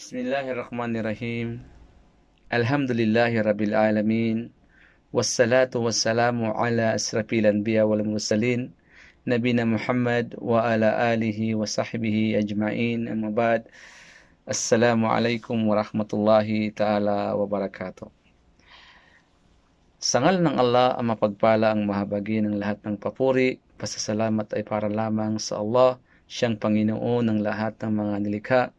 Bismillahirrahmanirrahim. Alhamdulillahi rabbil alamin. Wassalatu wassalamu ala asrafil anbiya wal mursalin. Nabina Muhammad wa ala alihi wa sahbihi ajma'in. Amma ba'd. Assalamualaikum warahmatullahi ta'ala wabarakatuh. Sa ngalan ng Allah, ang mapagpala, ang mahabagi ng lahat ng papuri, pasasalamat ay para lamang sa Allah, siyang Panginoon ng lahat ng mga nilikha.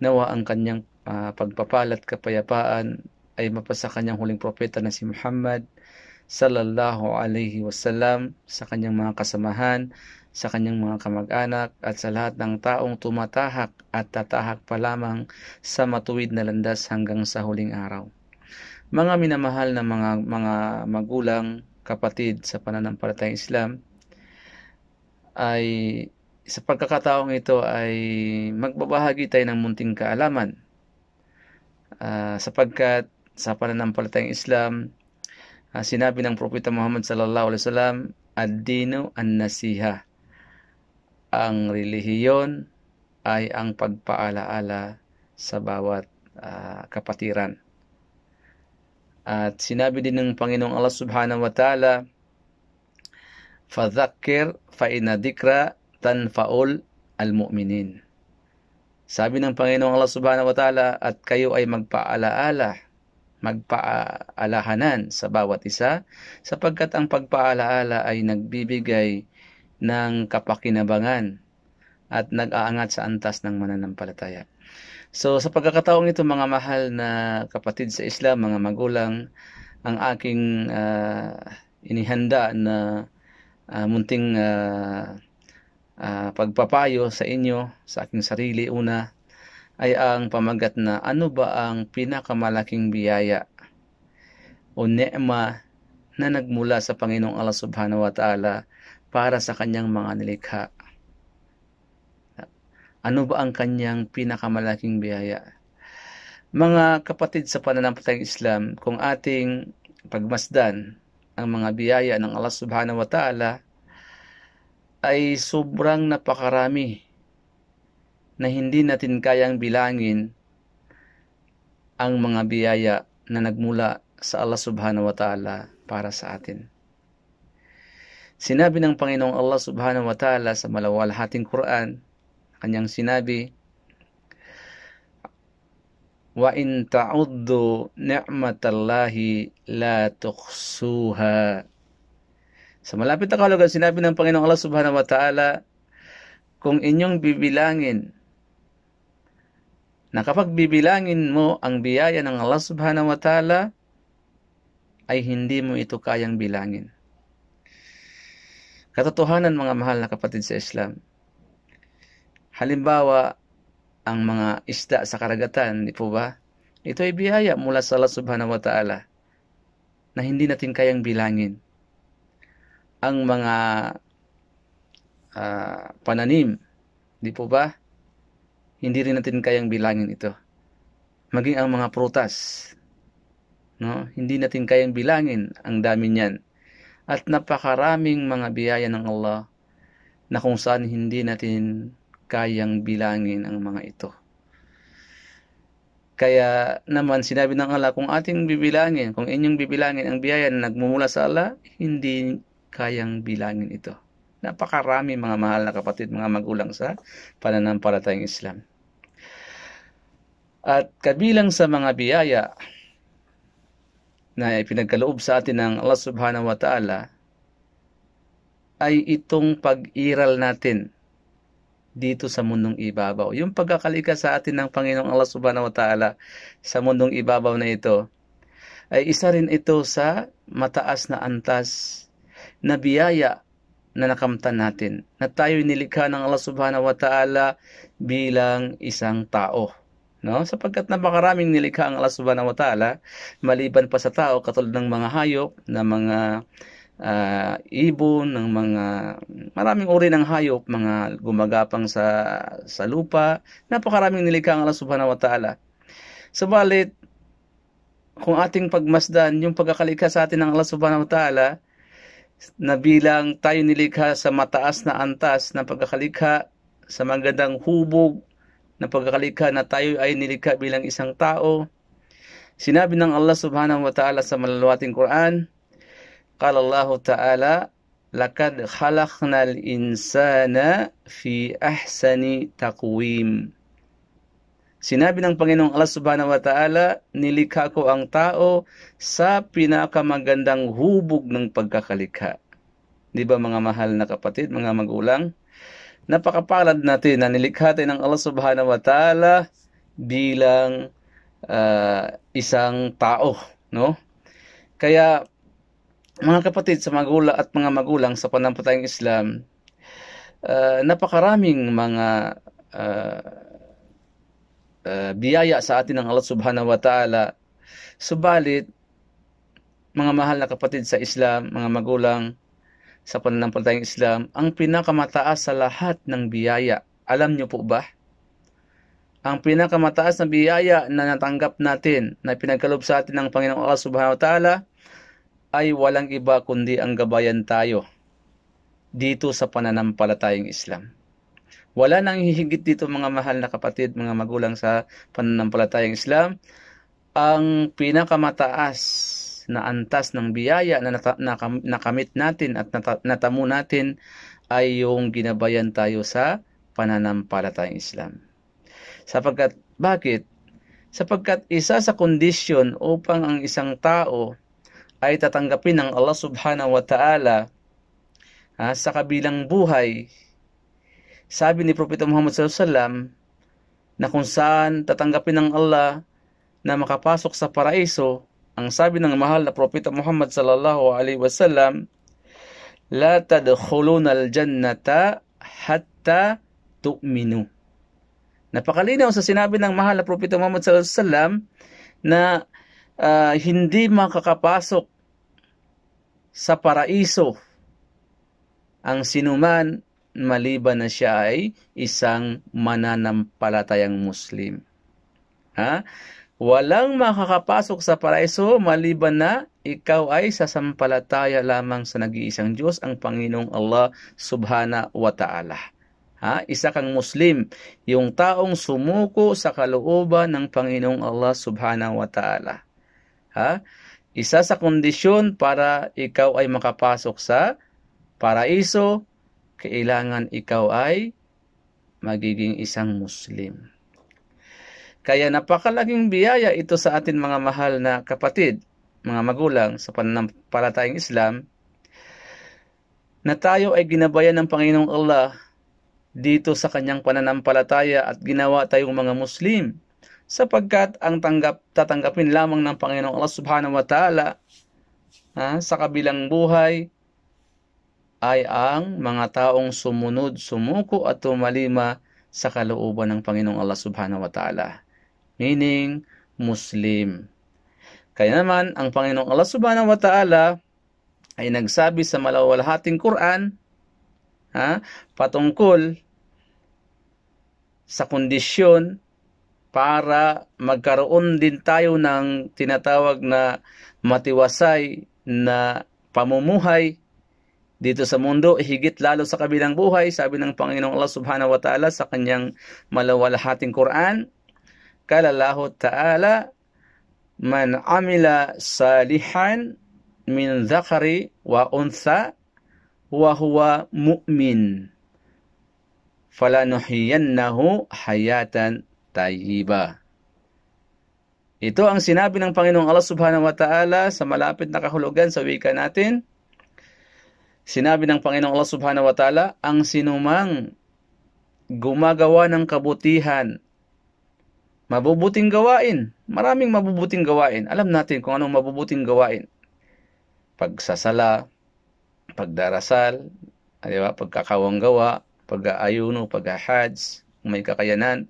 Nawa ang kanyang pagpapala at kapayapaan ay mapasa kanyang huling propeta na si Muhammad sallallahu alaihi wasallam, sa kanyang mga kasamahan, sa kanyang mga kamag-anak, at sa lahat ng taong tumatahak at tatahak pa lamang sa matuwid na landas hanggang sa huling araw. Mga minamahal na mga magulang, kapatid sa pananampalatayang Islam, ay sa pagkakataong ito ay magbabahagi tayo ng munting kaalaman, sapagkat sa pananampalatayang Islam, sinabi ng Propeta Muhammad sallallahu alaihi wasallam, ad-dinu an-nasiha. Ang relihiyon ay ang pagpaalaala sa bawat kapatiran. At sinabi din ng Panginoong Allah subhanahu wa ta'ala, fadhakkir fa inna dhikra tanfaul al-mu'minin. Sabi ng Panginoong Allah subhanahu wa ta'ala, at kayo ay magpaalahanan sa bawat isa, sapagkat ang pagpaalaala ay nagbibigay ng kapakinabangan at nag-aangat sa antas ng mananampalataya. So sa pagkakataong ito, mga mahal na kapatid sa Islam, mga magulang, ang aking inihanda na munting pagpapayo sa inyo, sa aking sarili, una ay ang pamagat na ano ba ang pinakamalaking biyaya o ne'ma na nagmula sa Panginoong Allah subhanahu wa ta'ala para sa kanyang mga nilikha. Ano ba ang kanyang pinakamalaking biyaya? Mga kapatid sa pananampalatayang Islam, kung ating pagmasdan ang mga biyaya ng Allah subhanahu wa ta'ala, ay sobrang napakarami na hindi natin kayang bilangin ang mga biyaya na nagmula sa Allah subhanahu wa ta'ala para sa atin. Sinabi ng Panginoong Allah subhanahu wa ta'ala sa malawalhating Quran, kanyang sinabi, wa in ta'uddu ni'matallahi la tuhsuha. Sa malapit na kahulugan, sinabi ng Panginoong Allah subhanahu wa ta'ala, kung inyong bibilangin, na kapag bibilangin mo ang biyaya ng Allah subhanahu wa ta'ala, ay hindi mo ito kayang bilangin. Katotohanan, mga mahal na kapatid sa Islam, halimbawa, ang mga isda sa karagatan, di po ba? Ito ay biyaya mula sa Allah subhanahu wa ta'ala na hindi natin kayang bilangin. Ang mga pananim, di po ba? Hindi rin natin kayang bilangin ito. Maging ang mga prutas, no? Hindi natin kayang bilangin ang dami niyan. At napakaraming mga biyaya ng Allah na kung saan hindi natin kayang bilangin ang mga ito. Kaya naman sinabi ng Allah, kung ating bibilangin, kung inyong bibilangin ang biyaya na nagmumula sa Allah, hindi kayang bilangin ito. Napakarami, mga mahal na kapatid, mga magulang sa pananampalatayang Islam. At kabilang sa mga biyaya na ipinagkaloob sa atin ng Allah subhanahu wa ta'ala ay itong pag-iral natin dito sa mundong ibabaw. Yung pagkakalika sa atin ng Panginoong Allah subhanahu wa ta'ala sa mundong ibabaw na ito, ay isa rin ito sa mataas na antas na biyaya na nakamtan natin, na tayo nilikha ng Allah subhanahu wa ta'ala bilang isang tao. No? Sapagkat napakaraming nilikha ang Allah subhanahu wa ta'ala, maliban pa sa tao, katulad ng mga hayop, na mga ibon, ng mga maraming uri ng hayop, mga gumagapang sa lupa, napakaraming nilikha ang Allah subhanahu wa ta'ala. Subalit, kung ating pagmasdan yung pagkakalikha sa atin ng Allah subhanahu wa ta'ala, na bilang tayo nilikha sa mataas na antas na pagkakalikha, sa magandang hubog na pagkakalikha na tayo ay nilikha bilang isang tao. Sinabi ng Allah subhanahu wa ta'ala sa maluluwating Quran, qala Allah ta'ala, lakad khalaqnal insana fi ahsani taqwim. Sinabi ng Panginoong Allah subhanahu wa ta'ala, nilikha ko ang tao sa pinakamagandang hubog ng pagkakalikha. Di ba mga mahal na kapatid, mga magulang? Napakapalad natin na nilikha tayo ng Allah subhanahu wa ta'ala bilang isang tao, no? Kaya mga kapatid sa magulang at mga magulang sa panampalatayang Islam, napakaraming mga biyaya sa atin ng Allah subhanahu wa ta'ala. Subalit, mga mahal na kapatid sa Islam, mga magulang sa pananampalatayang Islam, ang pinakamataas sa lahat ng biyaya, alam niyo po ba? Ang pinakamataas na biyaya na natanggap natin, na pinagkaloob sa atin ng Panginoong Allah subhanahu wa ta'ala, ay walang iba kundi ang gabayan tayo dito sa pananampalatayang Islam. Wala nang hihigit dito mga mahal na kapatid, mga magulang sa pananampalatayang Islam. Ang pinakamataas na antas ng biyaya na nakamit natin at natamo natin ay yung ginabayan tayo sa pananampalatayang Islam. Bakit? Sapagkat isa sa kondisyon upang ang isang tao ay tatanggapin ng Allah subhanahu wa ta'ala sa kabilang buhay, sabi ni Propeta Muhammad sallallahu alaihi wasallam na kung saan tatanggapin ng Allah na makapasok sa paraiso, ang sabi ng mahal na Propeta Muhammad sallallahu alaihi wasallam, la tadkhuluna al-jannata hatta tu'minu. Napakalinaw sa sinabi ng mahal na Propeta Muhammad sallallahu alaihi wasallam na hindi makakapasok sa paraiso ang sinuman maliban na siya ay isang mananampalatayang Muslim. Walang makakapasok sa paraiso maliban na ikaw ay sasampalataya lamang sa nag-iisang Diyos, ang Panginoong Allah subhanahu wa ta'ala. Isa kang Muslim, yung taong sumuko sa kalooban ng Panginoong Allah subhanahu wa ta'ala. Isa sa kondisyon para ikaw ay makapasok sa paraiso, kailangan ikaw ay magiging isang Muslim. Kaya napakalaking biyaya ito sa atin mga mahal na kapatid, mga magulang sa pananampalatayang Islam, na tayo ay ginabayan ng Panginoong Allah dito sa kanyang pananampalataya at ginawa tayong mga Muslim, sapagkat ang tatanggapin lamang ng Panginoong Allah subhanahu wa ta'ala sa kabilang buhay ay ang mga taong sumunod, sumuko at tumalima sa kalooban ng Panginoong Allah subhanahu wa ta'ala. Meaning, Muslim. Kaya naman, ang Panginoong Allah subhanahu wa ta'ala ay nagsabi sa malawalhating Quran patungkol sa kondisyon para magkaroon din tayo ng tinatawag na matiwasay na pamumuhay dito sa mundo, higit lalo sa kabilang buhay. Sabi ng Panginoong Allah subhanahu wa ta'ala sa kanyang malawalhating Quran, qala Allah ta'ala, man amila salihan min dhakari wa untha wa huwa mu'min falanuhyiyannahu hayatan tayyiba. Ito ang sinabi ng Panginoong Allah subhanahu wa ta'ala sa malapit na kahulugan sa wika natin. Sinabi ng Panginoong Allah subhanahu wa ta'ala, ang sinumang gumagawa ng kabutihan, mabubuting gawain, maraming mabubuting gawain. Alam natin kung anong mabubuting gawain. Pagsasala, pagdarasal, pagkakawang gawa, pag-aayuno, pag-hajj, kung may kakayanan,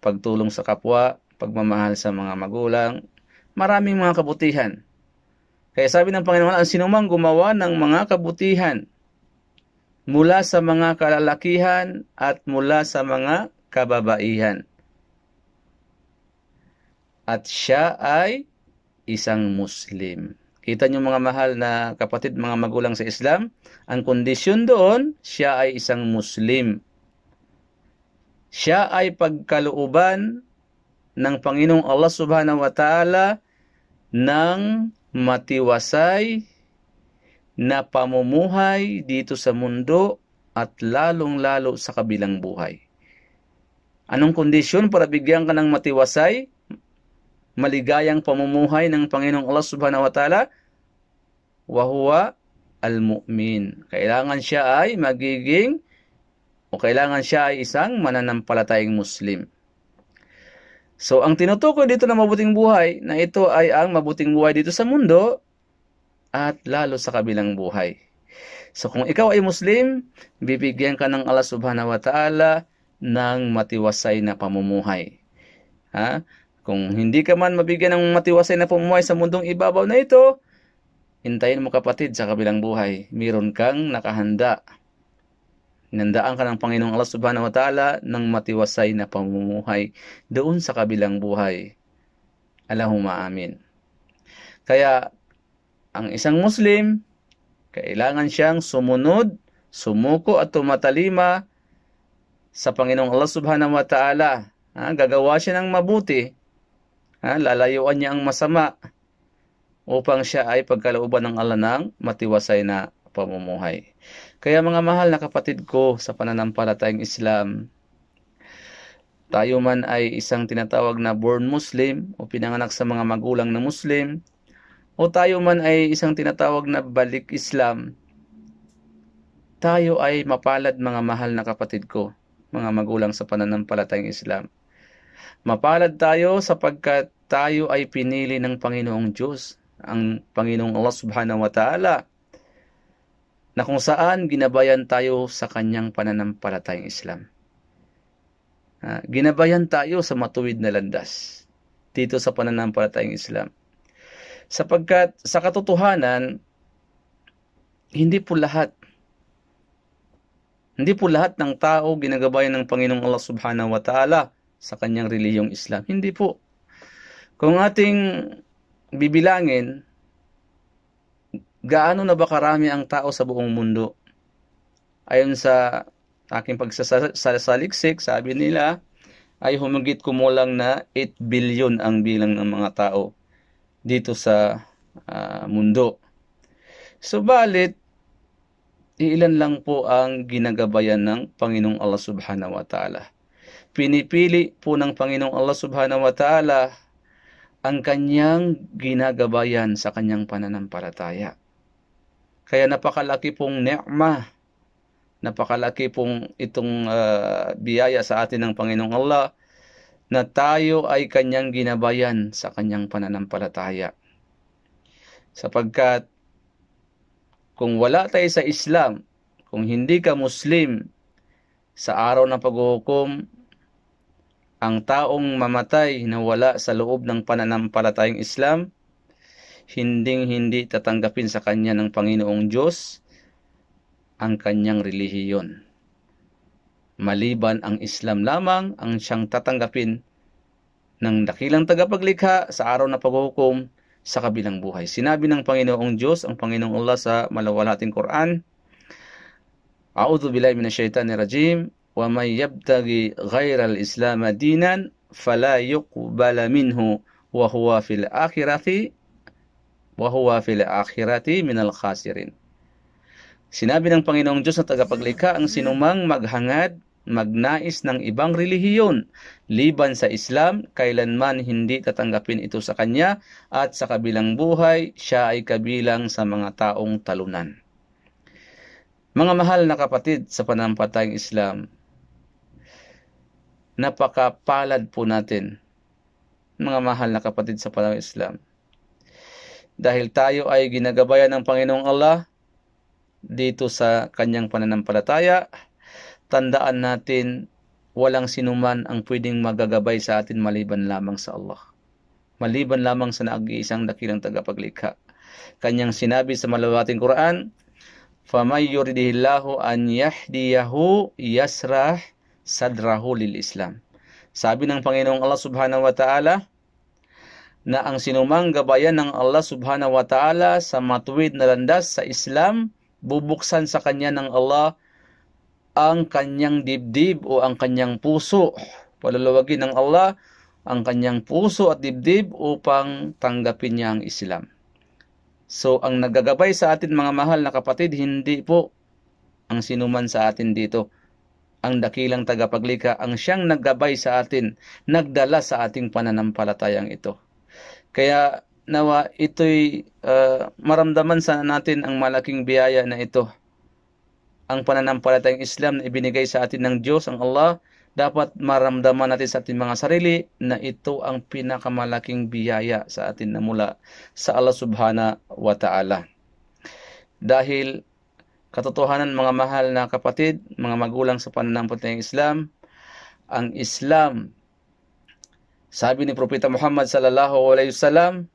pagtulong sa kapwa, pagmamahal sa mga magulang, maraming mga kabutihan. Kaya sabi ng Panginoon, ang sinumang gumawa ng mga kabutihan mula sa mga kalalakihan at mula sa mga kababaihan, at siya ay isang Muslim. Kita niyo mga mahal na kapatid, mga magulang sa Islam, ang kondisyon doon, siya ay isang Muslim. Siya ay pagkalooban ng Panginoong Allah Subhanahu wa Ta'ala ng matiwasay na pamumuhay dito sa mundo at lalong-lalo sa kabilang buhay. Anong kondisyon para bigyan ka ng matiwasay, maligayang pamumuhay ng Panginoong Allah Subhanahu wa Ta'ala? Wa huwa al-mu'min. Kailangan siya ay kailangan siya ay isang mananampalatayang Muslim. So, ang tinutukoy dito na mabuting buhay, na ito ay ang mabuting buhay dito sa mundo at lalo sa kabilang buhay. So, kung ikaw ay Muslim, bibigyan ka ng Allah Subhanahu wa Ta'ala ng matiwasay na pamumuhay. Kung hindi ka man mabigyan ng matiwasay na pamumuhay sa mundong ibabaw na ito, hintayin mo kapatid sa kabilang buhay. Meron kang nakahanda. Nandaan ka ng Panginoong Allah Subhanahu wa Ta'ala ng matiwasay na pamumuhay doon sa kabilang buhay. Allahumma amin. Kaya, ang isang Muslim, kailangan siyang sumunod, sumuko at tumatalima sa Panginoong Allah Subhanahu wa Ta'ala. Gagawa siya ng mabuti. Lalayuan niya ang masama upang siya ay pagkalooban ng Allah ng matiwasay na pamumuhay. Kaya mga mahal na kapatid ko sa pananampalatayang Islam, tayo man ay isang tinatawag na born Muslim o pinanganak sa mga magulang na Muslim, o tayo man ay isang tinatawag na balik Islam, tayo ay mapalad mga mahal na kapatid ko, mga magulang sa pananampalatayang Islam. Mapalad tayo sapagkat tayo ay pinili ng Panginoong Diyos, ang Panginoong Allah Subhanahu wa Ta'ala, na kung saan ginabayan tayo sa kanyang pananampalatayang Islam. Ginabayan tayo sa matuwid na landas dito sa pananampalatayang Islam. Sapagkat sa katotohanan, hindi po lahat ng tao ginagabayan ng Panginoong Allah Subhanahu wa Ta'ala sa kanyang relihiyong Islam. Hindi po. Kung ating bibilangin, gaano na ba karami ang tao sa buong mundo? Ayon sa aking pagsasaliksik, sabi nila ay humigit kumulang na 8 billion ang bilang ng mga tao dito sa mundo. Subalit, ilan lang po ang ginagabayan ng Panginoong Allah Subhanahu wa Ta'ala. Pinipili po ng Panginoong Allah Subhanahu wa Ta'ala ang kanyang ginagabayan sa kanyang pananampalataya. Kaya napakalaki pong ni'mah, napakalaki pong itong biyaya sa atin ng Panginoong Allah na tayo ay kanyang ginabayan sa kanyang pananampalataya. Sapagkat kung wala tayo sa Islam, kung hindi ka Muslim, sa araw ng paghuhukom, ang taong mamatay na wala sa loob ng pananampalatayang Islam, hindi tatanggapin sa kanya ng Panginoong Diyos ang kanyang relihiyon. Maliban ang Islam lamang ang siyang tatanggapin ng dakilang tagapaglikha sa araw na paghuhukom sa kabilang buhay. Sinabi ng Panginoong Diyos, ang Panginoong Allah sa malawalating Quran, A'udhu billahi minasyaitanir rajim, wa may yabtaghi ghairal Islam dinan fala yuqbala minhu wa huwa fil akhirati minal khasirin. Sinabi ng Panginoong Diyos na tagapaglikha, ang sinumang maghangad, magnais ng ibang relihiyon liban sa Islam, kailanman hindi tatanggapin ito sa kanya, at sa kabilang buhay, siya ay kabilang sa mga taong talunan. Mga mahal na kapatid sa pananampalatayang Islam, napakapalad po natin, mga mahal na kapatid sa pananampalatayang Islam, dahil tayo ay ginagabayan ng Panginoong Allah dito sa kanyang pananampalataya. Tandaan natin, walang sinuman ang pwedeng magagabay sa atin maliban lamang sa Allah. Maliban lamang sa nag-iisang dakilang tagapaglikha. Kanyang sinabi sa malawating Quran, فَمَنْ يُرِدِهِ اللَّهُ أَنْ يَهْدِيَهُ يَسْرَحْ صَدْرَهُ لِلْإِسْلَامِ. Sabi ng Panginoong Allah Subhanahu wa Ta'ala, na ang sinumang gabayan ng Allah Subhanahu wa Ta'ala sa matuwid na landas sa Islam, bubuksan sa kanya ng Allah ang kanyang dibdib o ang kanyang puso. Palulawagin ng Allah ang kanyang puso at dibdib upang tanggapin niya ang Islam. So, ang naggagabay sa atin mga mahal na kapatid, hindi po ang sinuman sa atin dito. Ang dakilang tagapaglikha ang siyang naggabay sa atin, nagdala sa ating pananampalatayang ito. Kaya nawa ito'y maramdaman sa natin ang malaking biyaya na ito. Ang pananampalatayang Islam na ibinigay sa atin ng Diyos, ang Allah, dapat maramdaman natin sa ating mga sarili na ito ang pinakamalaking biyaya sa atin na mula sa Allah subhanahu wa ta'ala. Dahil katotohanan mga mahal na kapatid, mga magulang sa pananampalatayang Islam, ang Islam, sabi ni Propeta Muhammad sallallahu alaihi wasallam,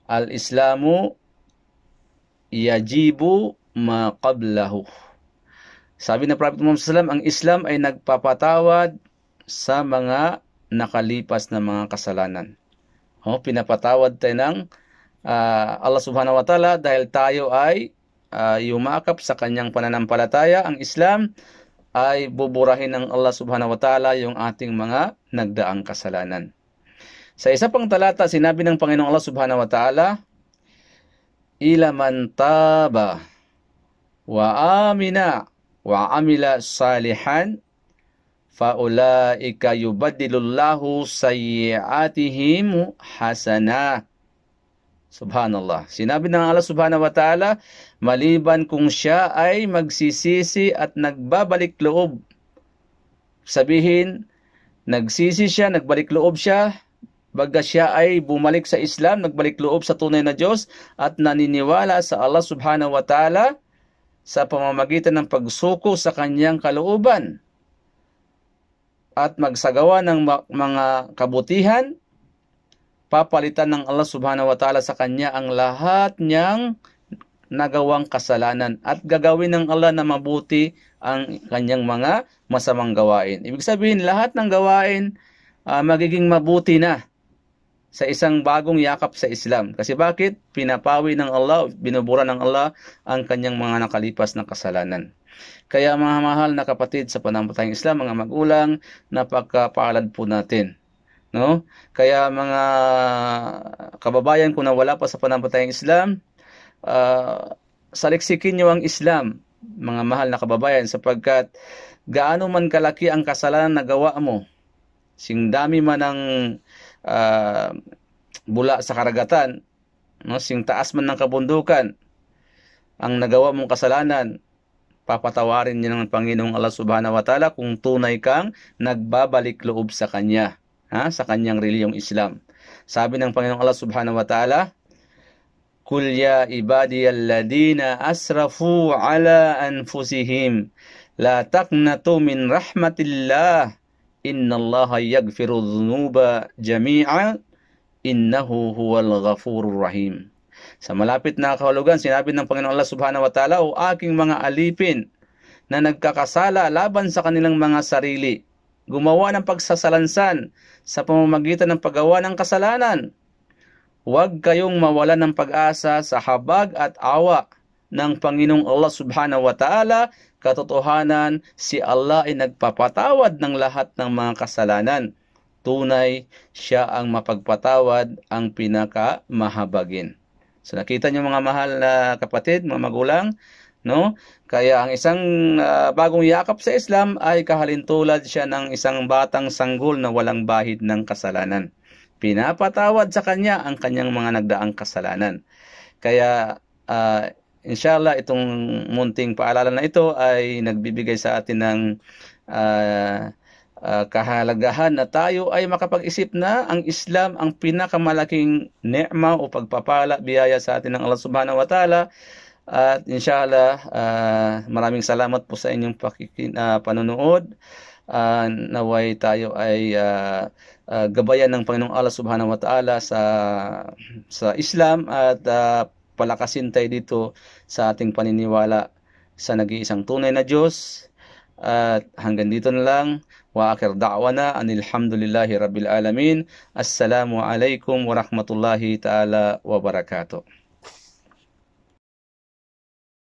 al-Islamu yajibu ma qablahu. Sabi ng Prophet Muhammad sallallahu alaihi wasallam, ang Islam ay nagpapatawad sa mga nakalipas na mga kasalanan. Pinapatawad tayo ng Allah subhanahu wa ta'ala dahil tayo ay yumakap sa kanyang pananampalataya. Ang Islam ay buburahin ng Allah subhanahu wa ta'ala yung ating mga nagdaang kasalanan. Sa isa pang talata, sinabi ng Panginoong Allah subhanahu wa ta'ala, ila man taba wa amina wa amila salihan faulaika yubaddilullahu sayyi'atihim hasana. Subhanallah. Sinabi ng Allah subhanahu wa ta'ala, maliban kung siya ay magsisisi at nagbabalik loob. Sabihin, nagsisi siya, nagbalik loob siya, baga siya ay bumalik sa Islam, nagbalik loob sa tunay na Diyos, at naniniwala sa Allah subhanahu wa ta'ala sa pamamagitan ng pagsuko sa kanyang kalooban at magsagawa ng mga kabutihan, papalitan ng Allah subhanahu wa ta'ala sa kanya ang lahat niyang nagawang kasalanan at gagawin ng Allah na mabuti ang kanyang mga masamang gawain. Ibig sabihin, lahat ng gawain magiging mabuti na sa isang bagong yakap sa Islam. Kasi bakit? Pinapawi ng Allah, binubura ng Allah ang kanyang mga nakalipas na kasalanan. Kaya mga mahal na kapatid sa pananampalatayang Islam, mga magulang, napakapalad po natin. No? Kaya mga kababayan kung wala pa sa pananampalatayang Islam, saliksikin niyo ang Islam, mga mahal na kababayan, sapagkat gaano man kalaki ang kasalanan na gawa mo, sing dami man ang bula sa karagatan, no, sing taas man ng kabundukan, ang nagawa mong kasalanan, papatawarin niya ng Panginoong Allah subhanahu wa ta'ala kung tunay kang nagbabalik loob sa Kanya, sa Kanyang reliyong Islam. Sabi ng Panginoong Allah subhanahu wa ta'ala, Kul ya ibadiyalladina asrafu ala anfusihim, la taqnatu min rahmatillah, innallaha yaghfiru dhunuba jami'a, innahu huwal ghafurur rahim. Sa malapit na kahulugan, sinabi ng Panginoon Allah subhanahu wa ta'ala, o aking mga alipin na nagkakasala laban sa kanilang mga sarili, gumawa ng pagsasalansan sa pamamagitan ng paggawa ng kasalanan, huwag kayong mawalan ng pag-asa sa habag at awa ng Panginoong Allah subhanahu wa ta'ala. Katotohanan, si Allah ay nagpapatawad ng lahat ng mga kasalanan. Tunay, siya ang mapagpatawad, ang pinakamahabagin. So nakita niyo mga mahal na kapatid, mga magulang, no? Kaya ang isang bagong yakap sa Islam ay kahalintulad siya ng isang batang sanggol na walang bahid ng kasalanan. Pinapatawad sa kanya ang kanyang mga nagdaang kasalanan. Kaya inshallah, itong munting paalala na ito ay nagbibigay sa atin ng kahalagahan na tayo ay makapag-isip na ang Islam ang pinakamalaking ni'ma o pagpapala, biyaya sa atin ng Allah subhanahu wa ta'ala. At inshallah, maraming salamat po sa inyong panonood. Naway tayo ay gabayan ng Panginoong Allah subhanahu wa ta'ala sa Islam at palakasin tayo dito sa ating paniniwala sa nag-iisang tunay na Diyos. At hanggang dito na lang. Wa akhir da'wana anil hamdulillahi rabbil alamin. Assalamu alaikum warahmatullahi ta'ala wabarakatuh.